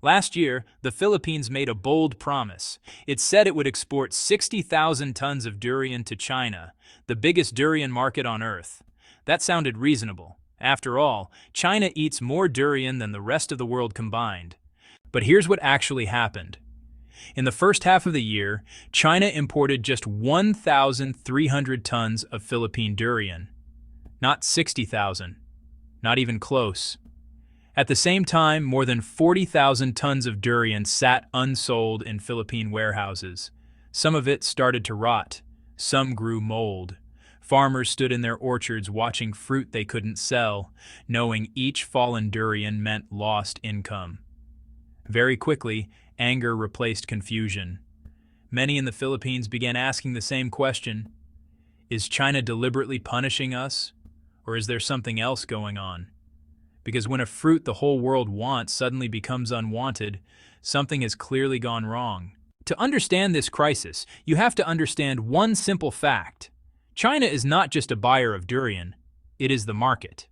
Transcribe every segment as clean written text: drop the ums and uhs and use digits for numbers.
Last year, the Philippines made a bold promise. It said it would export 60,000 tons of durian to China, the biggest durian market on Earth. That sounded reasonable. After all, China eats more durian than the rest of the world combined. But here's what actually happened. In the first half of the year, China imported just 1,300 tons of Philippine durian. Not 60,000. Not even close. At the same time, more than 40,000 tons of durian sat unsold in Philippine warehouses. Some of it started to rot. Some grew mold. Farmers stood in their orchards watching fruit they couldn't sell, knowing each fallen durian meant lost income. Very quickly, anger replaced confusion. Many in the Philippines began asking the same question: is China deliberately punishing us, or is there something else going on? Because when a fruit the whole world wants suddenly becomes unwanted, something has clearly gone wrong. To understand this crisis, you have to understand one simple fact. China is not just a buyer of durian, it is the market.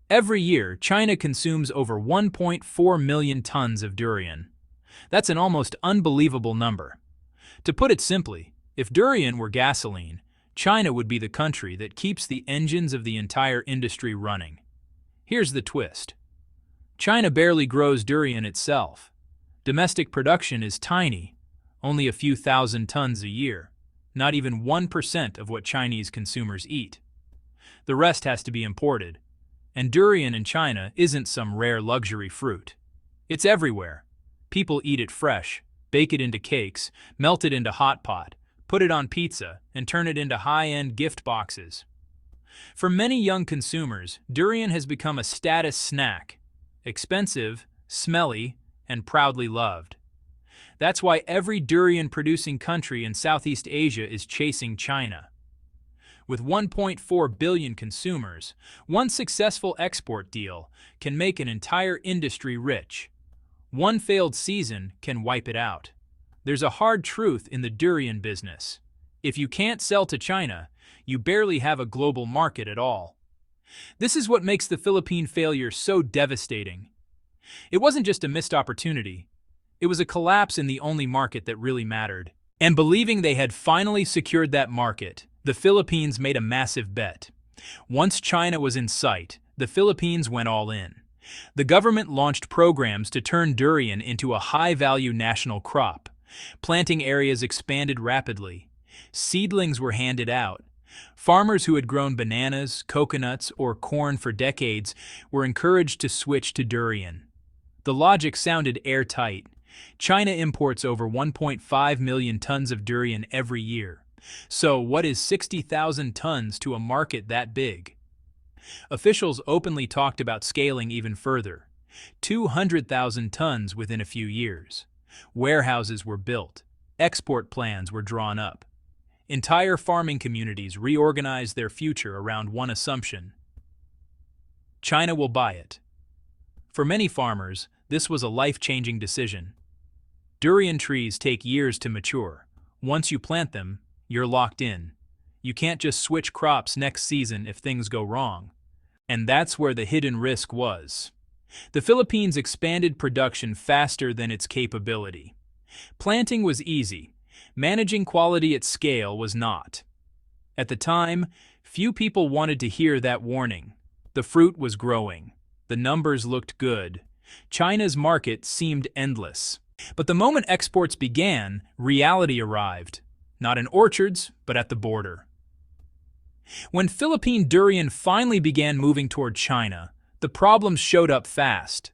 Every year, China consumes over 1.4 million tons of durian. That's an almost unbelievable number. To put it simply, if durian were gasoline, China would be the country that keeps the engines of the entire industry running. Here's the twist. China barely grows durian itself. Domestic production is tiny, only a few thousand tons a year, not even 1% of what Chinese consumers eat. The rest has to be imported. And durian in China isn't some rare luxury fruit. It's everywhere. People eat it fresh, bake it into cakes, melt it into hot pot, put it on pizza, and turn it into high-end gift boxes. For many young consumers, durian has become a status snack. Expensive, smelly, and proudly loved. That's why every durian-producing country in Southeast Asia is chasing China. With 1.4 billion consumers, one successful export deal can make an entire industry rich. One failed season can wipe it out. There's a hard truth in the durian business. If you can't sell to China, you barely have a global market at all. This is what makes the Philippine failure so devastating. It wasn't just a missed opportunity. It was a collapse in the only market that really mattered. And believing they had finally secured that market, the Philippines made a massive bet. Once China was in sight, the Philippines went all in. The government launched programs to turn durian into a high-value national crop. Planting areas expanded rapidly. Seedlings were handed out. Farmers who had grown bananas, coconuts, or corn for decades were encouraged to switch to durian. The logic sounded airtight. China imports over 1.5 million tons of durian every year. So what is 60,000 tons to a market that big? Officials openly talked about scaling even further. 200,000 tons within a few years. Warehouses were built. Export plans were drawn up. Entire farming communities reorganized their future around one assumption: China will buy it. For many farmers, this was a life-changing decision. Durian trees take years to mature. Once you plant them, you're locked in. You can't just switch crops next season if things go wrong. And that's where the hidden risk was. The Philippines expanded production faster than its capability. Planting was easy. Managing quality at scale was not. At the time, few people wanted to hear that warning. The fruit was growing. The numbers looked good. China's market seemed endless. But the moment exports began, reality arrived. Not in orchards, but at the border. When Philippine durian finally began moving toward China, the problems showed up fast.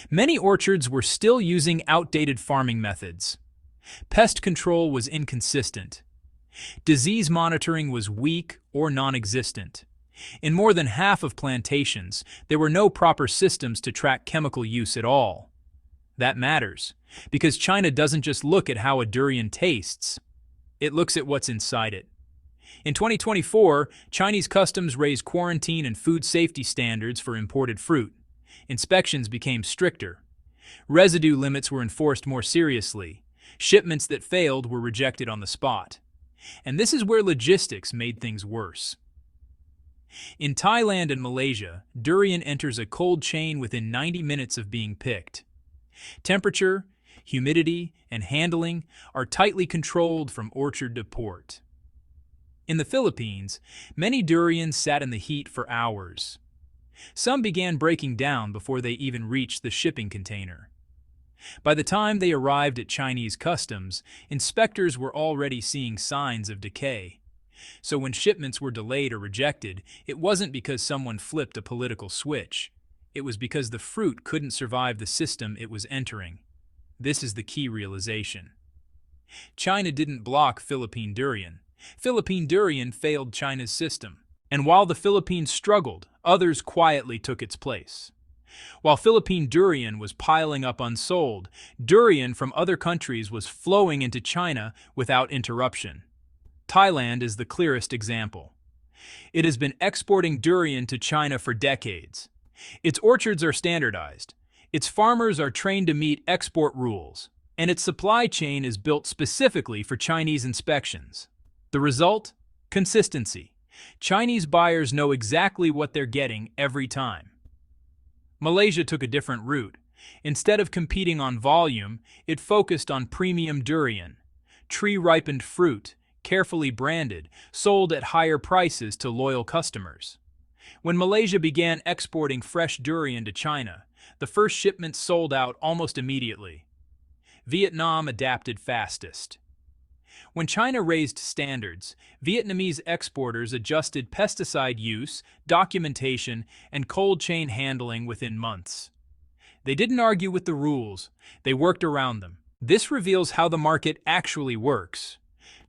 Many orchards were still using outdated farming methods. Pest control was inconsistent. Disease monitoring was weak or non-existent. In more than half of plantations, there were no proper systems to track chemical use at all. That matters, because China doesn't just look at how a durian tastes. It looks at what's inside it. In 2024, Chinese customs raised quarantine and food safety standards for imported fruit. Inspections became stricter. Residue limits were enforced more seriously. Shipments that failed were rejected on the spot. And this is where logistics made things worse. In Thailand and Malaysia, durian enters a cold chain within 90 minutes of being picked. Temperature, humidity, and handling are tightly controlled from orchard to port. In the Philippines, many durians sat in the heat for hours. Some began breaking down before they even reached the shipping container. By the time they arrived at Chinese customs, inspectors were already seeing signs of decay. So when shipments were delayed or rejected, it wasn't because someone flipped a political switch. It was because the fruit couldn't survive the system it was entering. This is the key realization. China didn't block Philippine Durian. Philippine Durian failed China's system. And while the Philippines struggled, others quietly took its place. While Philippine Durian was piling up unsold, durian from other countries was flowing into China without interruption. Thailand is the clearest example. It has been exporting durian to China for decades. Its orchards are standardized, its farmers are trained to meet export rules, and its supply chain is built specifically for Chinese inspections. The result? Consistency. Chinese buyers know exactly what they're getting every time. Malaysia took a different route. Instead of competing on volume, it focused on premium durian, tree-ripened fruit, carefully branded, sold at higher prices to loyal customers. When Malaysia began exporting fresh durian to China, the first shipments sold out almost immediately. Vietnam adapted fastest. When China raised standards, Vietnamese exporters adjusted pesticide use, documentation, and cold chain handling within months. They didn't argue with the rules, they worked around them. This reveals how the market actually works.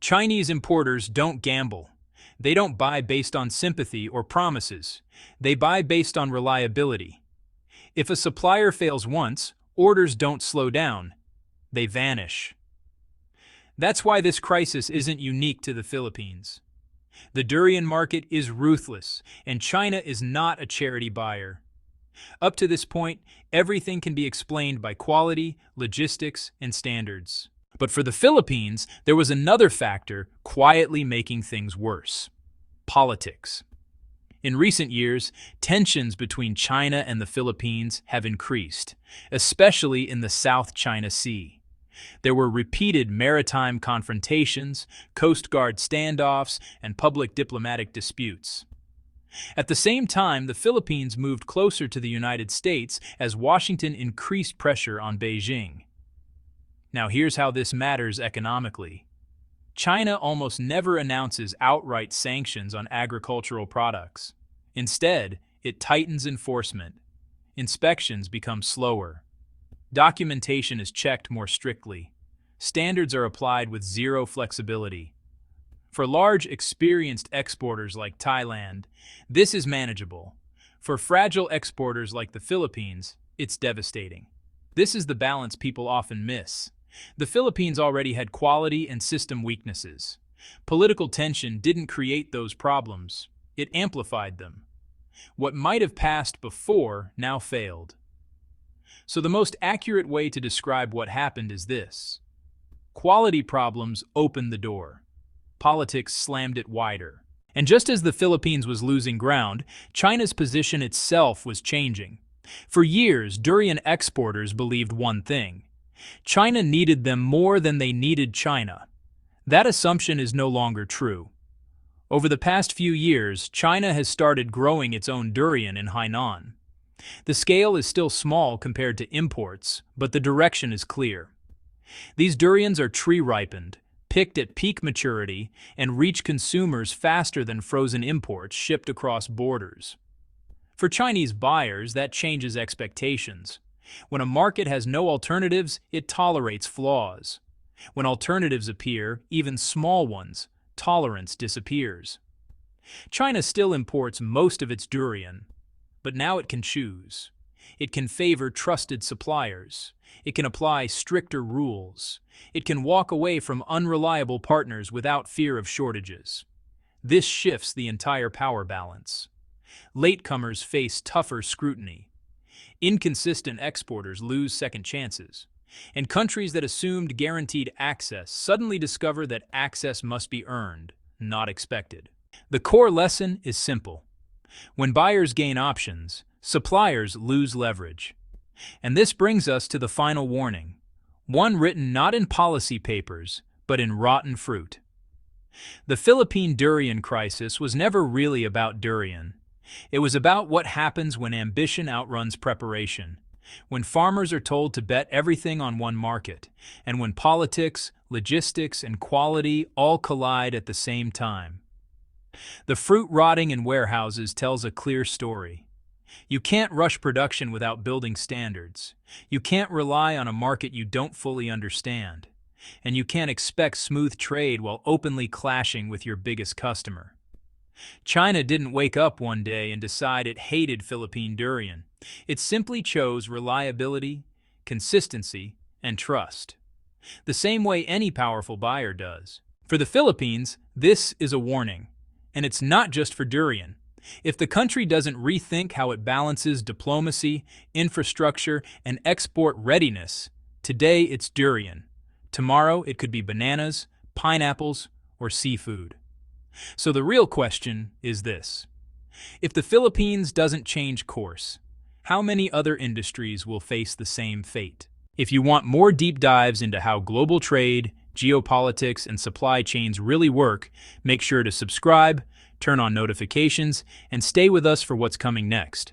Chinese importers don't gamble. They don't buy based on sympathy or promises. They buy based on reliability. If a supplier fails once, orders don't slow down. They vanish. That's why this crisis isn't unique to the Philippines. The durian market is ruthless, and China is not a charity buyer. Up to this point, everything can be explained by quality, logistics, and standards. But for the Philippines, there was another factor quietly making things worse: politics. In recent years, tensions between China and the Philippines have increased, especially in the South China Sea. There were repeated maritime confrontations, Coast Guard standoffs, and public diplomatic disputes. At the same time, the Philippines moved closer to the United States as Washington increased pressure on Beijing. Now here's how this matters economically. China almost never announces outright sanctions on agricultural products. Instead, it tightens enforcement. Inspections become slower. Documentation is checked more strictly. Standards are applied with zero flexibility. For large, experienced exporters like Thailand, this is manageable. For fragile exporters like the Philippines, it's devastating. This is the balance people often miss. The Philippines already had quality and system weaknesses. Political tension didn't create those problems. It amplified them. What might have passed before now failed. So the most accurate way to describe what happened is this: quality problems opened the door. Politics slammed it wider. And just as the Philippines was losing ground, China's position itself was changing. For years, durian exporters believed one thing: China needed them more than they needed China. That assumption is no longer true. Over the past few years, China has started growing its own durian in Hainan. The scale is still small compared to imports, but the direction is clear. These durians are tree-ripened, picked at peak maturity, and reach consumers faster than frozen imports shipped across borders. For Chinese buyers, that changes expectations. When a market has no alternatives, it tolerates flaws. When alternatives appear, even small ones, tolerance disappears. China still imports most of its durian, but now it can choose. It can favor trusted suppliers. It can apply stricter rules. It can walk away from unreliable partners without fear of shortages. This shifts the entire power balance. Latecomers face tougher scrutiny. Inconsistent exporters lose second chances. And countries that assumed guaranteed access suddenly discover that access must be earned, not expected. The core lesson is simple. When buyers gain options, suppliers lose leverage. And this brings us to the final warning, one written not in policy papers, but in rotten fruit. The Philippine durian crisis was never really about durian. It was about what happens when ambition outruns preparation, when farmers are told to bet everything on one market, and when politics, logistics, and quality all collide at the same time. The fruit rotting in warehouses tells a clear story. You can't rush production without building standards. You can't rely on a market you don't fully understand. And you can't expect smooth trade while openly clashing with your biggest customer. China didn't wake up one day and decide it hated Philippine durian. It simply chose reliability, consistency, and trust. The same way any powerful buyer does. For the Philippines, this is a warning. And it's not just for durian. If the country doesn't rethink how it balances diplomacy, infrastructure, and export readiness, today it's durian. Tomorrow it could be bananas, pineapples, or seafood. So the real question is this. If the Philippines doesn't change course, how many other industries will face the same fate? If you want more deep dives into how global trade, geopolitics, and supply chains really work, make sure to subscribe, turn on notifications, and stay with us for what's coming next.